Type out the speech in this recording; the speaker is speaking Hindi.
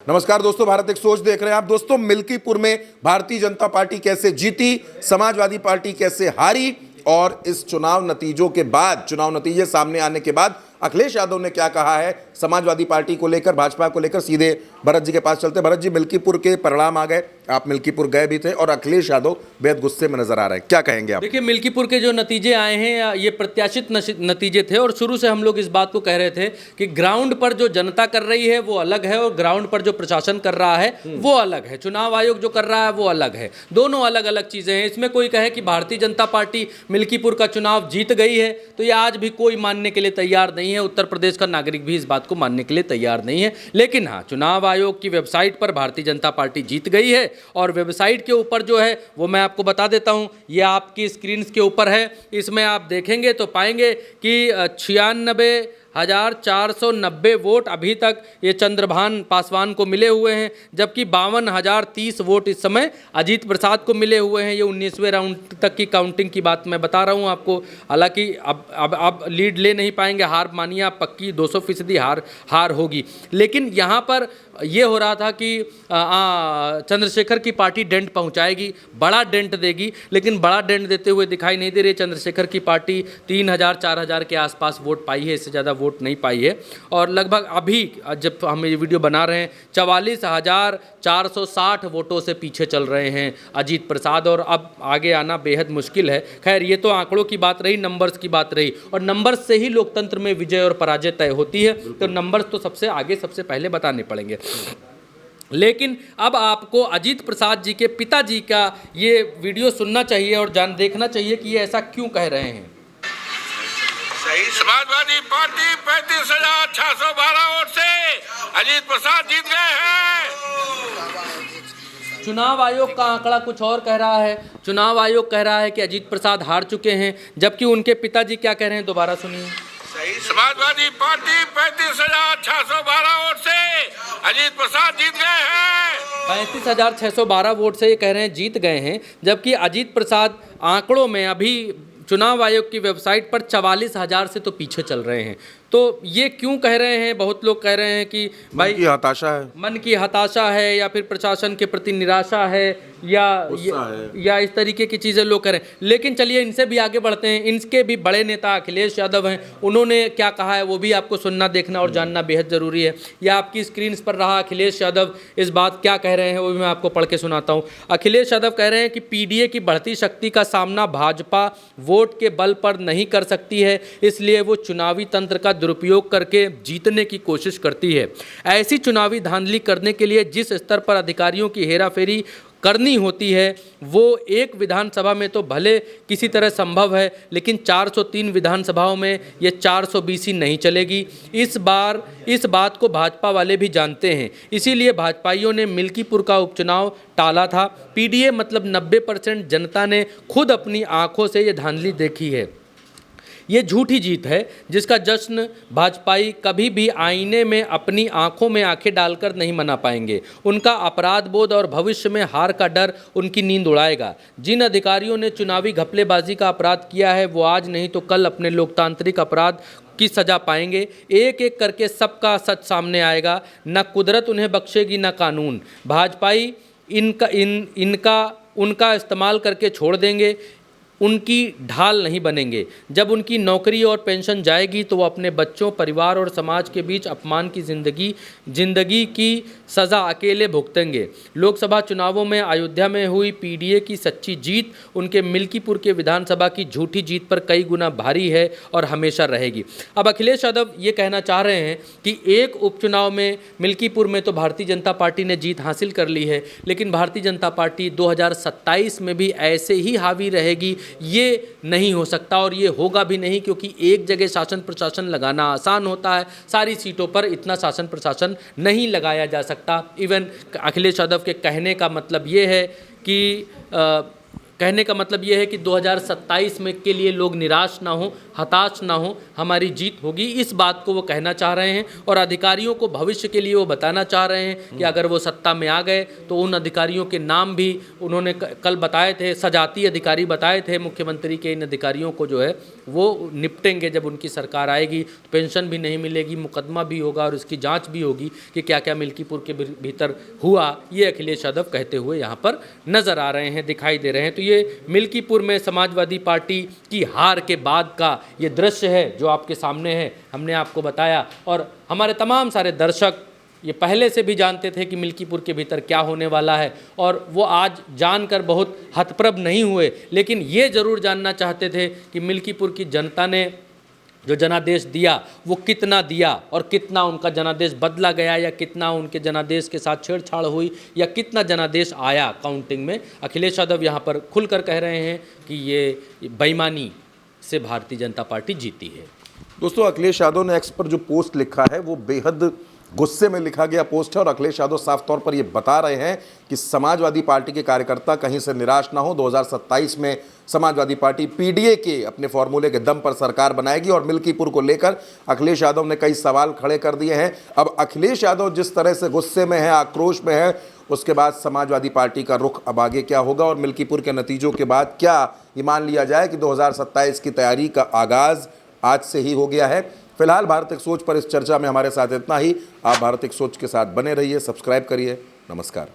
नमस्कार दोस्तों, भारत एक सोच देख रहे हैं आप। दोस्तों, मिल्कीपुर में भारतीय जनता पार्टी कैसे जीती, समाजवादी पार्टी कैसे हारी, और इस चुनाव नतीजों के बाद, चुनाव नतीजे सामने आने के बाद अखिलेश यादव ने क्या कहा है समाजवादी पार्टी को लेकर, भाजपा को लेकर। सीधे भरत जी के पास चलते। भरत जी, मिल्कीपुर के परिणाम आ गए, आप मिल्कीपुर गए भी थे और अखिलेश यादव बेहद गुस्से में नजर आ रहे हैं, क्या कहेंगे आप? देखिए, मिल्कीपुर के जो नतीजे आए हैं ये प्रत्याशित नतीजे थे और शुरू से हम लोग इस बात को कह रहे थे कि ग्राउंड पर जो जनता कर रही है वो अलग है और ग्राउंड पर जो प्रशासन कर रहा है वो अलग है, चुनाव आयोग जो कर रहा है वो अलग है। दोनों अलग अलग चीज़ें हैं। इसमें कोई कहे कि भारतीय जनता पार्टी मिल्कीपुर का चुनाव जीत गई है तो ये आज भी कोई मानने के लिए तैयार नहीं है। उत्तर प्रदेश का नागरिक भी इस बात को मानने के लिए तैयार नहीं है। लेकिन हाँ, चुनाव आयोग की वेबसाइट पर भारतीय जनता पार्टी जीत गई है और वेबसाइट के ऊपर जो है वो मैं आपको बता देता हूँ, ये आपकी स्क्रीन के ऊपर है। इसमें आप देखेंगे तो पाएंगे कि 96,490 वोट अभी तक ये चंद्रभान पासवान को मिले हुए हैं, जबकि 52,030 वोट इस समय अजीत प्रसाद को मिले हुए हैं। ये 19वें राउंड तक की काउंटिंग की बात मैं बता रहा हूँ आपको। हालांकि अब लीड ले नहीं पाएंगे, हार मानिए आप पक्की 200% हार होगी। लेकिन यहाँ पर ये हो रहा था कि चंद्रशेखर की पार्टी डेंट पहुंचाएगी, बड़ा डेंट देगी, लेकिन बड़ा डेंट देते हुए दिखाई नहीं दे रही है। चंद्रशेखर की पार्टी 3,000-4,000 के आसपास वोट पाई है, इससे ज़्यादा वोट नहीं पाई है। और लगभग अभी जब हम ये वीडियो बना रहे हैं 44,460 वोटों से पीछे चल रहे हैं अजीत प्रसाद, और अब आगे आना बेहद मुश्किल है। खैर, ये तो आंकड़ों की बात रही, नंबर्स की बात रही, और नंबर्स से ही लोकतंत्र में विजय और पराजय तय होती है। तो नंबर्स तो सबसे आगे, सबसे पहले बताने पड़ेंगे। लेकिन अब आपको अजीत प्रसाद जी के पिताजी का ये वीडियो सुनना चाहिए और देखना चाहिए कि ये ऐसा क्यों कह रहे हैं। समाजवादी पार्टी 35,612 वोट से अजीत प्रसाद जीत गए हैं। चुनाव आयोग का आंकड़ा कुछ और कह रहा है। चुनाव आयोग कह रहा है कि अजीत प्रसाद हार चुके हैं, जबकि उनके पिताजी क्या कह रहे हैं, दोबारा सुनिए। समाजवादी पार्टी 35,612 वोट से अजीत प्रसाद जीत गए हैं। 35,612 वोट से ये कह रहे हैं जीत गए हैं, जबकि अजीत प्रसाद आंकड़ों में अभी चुनाव आयोग की वेबसाइट पर 44,000 से तो पीछे चल रहे हैं। तो ये क्यों कह रहे हैं? बहुत लोग कह रहे हैं कि भाई मन की हताशा है या फिर प्रशासन के प्रति निराशा है या इस तरीके की चीज़ें लोग कह रहे हैं। लेकिन चलिए इनसे भी आगे बढ़ते हैं। इनके भी बड़े नेता अखिलेश यादव हैं, उन्होंने क्या कहा है वो भी आपको सुनना, देखना और जानना बेहद ज़रूरी है। यह आपकी स्क्रीन पर रहा अखिलेश यादव इस बात क्या कह रहे हैं वो भी मैं आपको पढ़ के सुनाता हूँ। अखिलेश यादव कह रहे हैं कि पीडीए की बढ़ती शक्ति का सामना भाजपा वोट के बल पर नहीं कर सकती है, इसलिए वो चुनावी तंत्र का दुरुपयोग करके जीतने की कोशिश करती है। ऐसी चुनावी धांधली करने के लिए जिस स्तर पर अधिकारियों की हेराफेरी करनी होती है वो एक विधानसभा में तो भले किसी तरह संभव है, लेकिन 403 विधानसभाओं में ये 420 नहीं चलेगी। इस बात को भाजपा वाले भी जानते हैं, इसीलिए भाजपाइयों ने मिल्कीपुर का उपचुनाव टाला था। पीडीए मतलब 90% जनता ने खुद अपनी आंखों से ये धांधली देखी है। ये झूठी जीत है जिसका जश्न भाजपाई कभी भी आईने में अपनी आंखों में आंखें डालकर नहीं मना पाएंगे। उनका अपराध बोध और भविष्य में हार का डर उनकी नींद उड़ाएगा। जिन अधिकारियों ने चुनावी घपलेबाजी का अपराध किया है वो आज नहीं तो कल अपने लोकतांत्रिक अपराध की सजा पाएंगे। एक एक करके सबका सच सामने आएगा। न कुदरत उन्हें बख्शेगी न कानून। भाजपाई उनका इस्तेमाल करके छोड़ देंगे, उनकी ढाल नहीं बनेंगे। जब उनकी नौकरी और पेंशन जाएगी तो वो अपने बच्चों, परिवार और समाज के बीच अपमान की जिंदगी की सज़ा अकेले भुगतेंगे। लोकसभा चुनावों में अयोध्या में हुई पीडीए की सच्ची जीत उनके मिल्कीपुर के विधानसभा की झूठी जीत पर कई गुना भारी है और हमेशा रहेगी। अब अखिलेश यादव ये कहना चाह रहे हैं कि एक उपचुनाव में मिल्कीपुर में तो भारतीय जनता पार्टी ने जीत हासिल कर ली है, लेकिन भारतीय जनता पार्टी 2027 में भी ऐसे ही हावी रहेगी, ये नहीं हो सकता और ये होगा भी नहीं, क्योंकि एक जगह शासन प्रशासन लगाना आसान होता है, सारी सीटों पर इतना शासन प्रशासन नहीं लगाया जा सकता। इवन अखिलेश यादव के कहने का मतलब ये है कि कहने का मतलब ये है कि 2027 में के लिए लोग निराश ना हो, हताश ना हो, हमारी जीत होगी, इस बात को वो कहना चाह रहे हैं। और अधिकारियों को भविष्य के लिए वो बताना चाह रहे हैं कि अगर वो सत्ता में आ गए तो उन अधिकारियों के नाम भी उन्होंने कल बताए थे, सजाती अधिकारी बताए थे मुख्यमंत्री के, इन अधिकारियों को जो है वो निपटेंगे जब उनकी सरकार आएगी। तो पेंशन भी नहीं मिलेगी, मुकदमा भी होगा और उसकी जाँच भी होगी कि क्या क्या मिल्कीपुर के भीतर हुआ। ये अखिलेश यादव कहते हुए यहाँ पर नज़र आ रहे हैं, दिखाई दे रहे हैं। तो ये मिल्कीपुर में समाजवादी पार्टी की हार के बाद का ये दृश्य है जो आपके सामने है, हमने आपको बताया। और हमारे तमाम सारे दर्शक ये पहले से भी जानते थे कि मिल्कीपुर के भीतर क्या होने वाला है और वो आज जानकर बहुत हतप्रभ नहीं हुए, लेकिन ये ज़रूर जानना चाहते थे कि मिल्कीपुर की जनता ने जो जनादेश दिया वो कितना दिया और कितना उनका जनादेश बदला गया या कितना उनके जनादेश के साथ छेड़छाड़ हुई या कितना जनादेश आया काउंटिंग में। अखिलेश यादव यहाँ पर खुलकर कह रहे हैं कि ये बेईमानी से भारतीय जनता पार्टी जीती है। दोस्तों, अखिलेश यादव ने एक्स पर जो पोस्ट लिखा है वो बेहद गुस्से में लिखा गया पोस्ट है और अखिलेश यादव साफ तौर पर ये बता रहे हैं कि समाजवादी पार्टी के कार्यकर्ता कहीं से निराश ना हो। 2027 में समाजवादी पार्टी पीडीए के अपने फॉर्मूले के दम पर सरकार बनाएगी और मिल्कीपुर को लेकर अखिलेश यादव ने कई सवाल खड़े कर दिए हैं। अब अखिलेश यादव जिस तरह से गुस्से में है, आक्रोश में है, उसके बाद समाजवादी पार्टी का रुख अब आगे क्या होगा और मिल्कीपुर के नतीजों के बाद क्या ये मान लिया जाए कि 2027 की तैयारी का आगाज़ आज से ही हो गया है। फिलहाल भारत एक सोच पर इस चर्चा में हमारे साथ इतना ही। आप भारत एक सोच के साथ बने रहिए, सब्सक्राइब करिए। नमस्कार।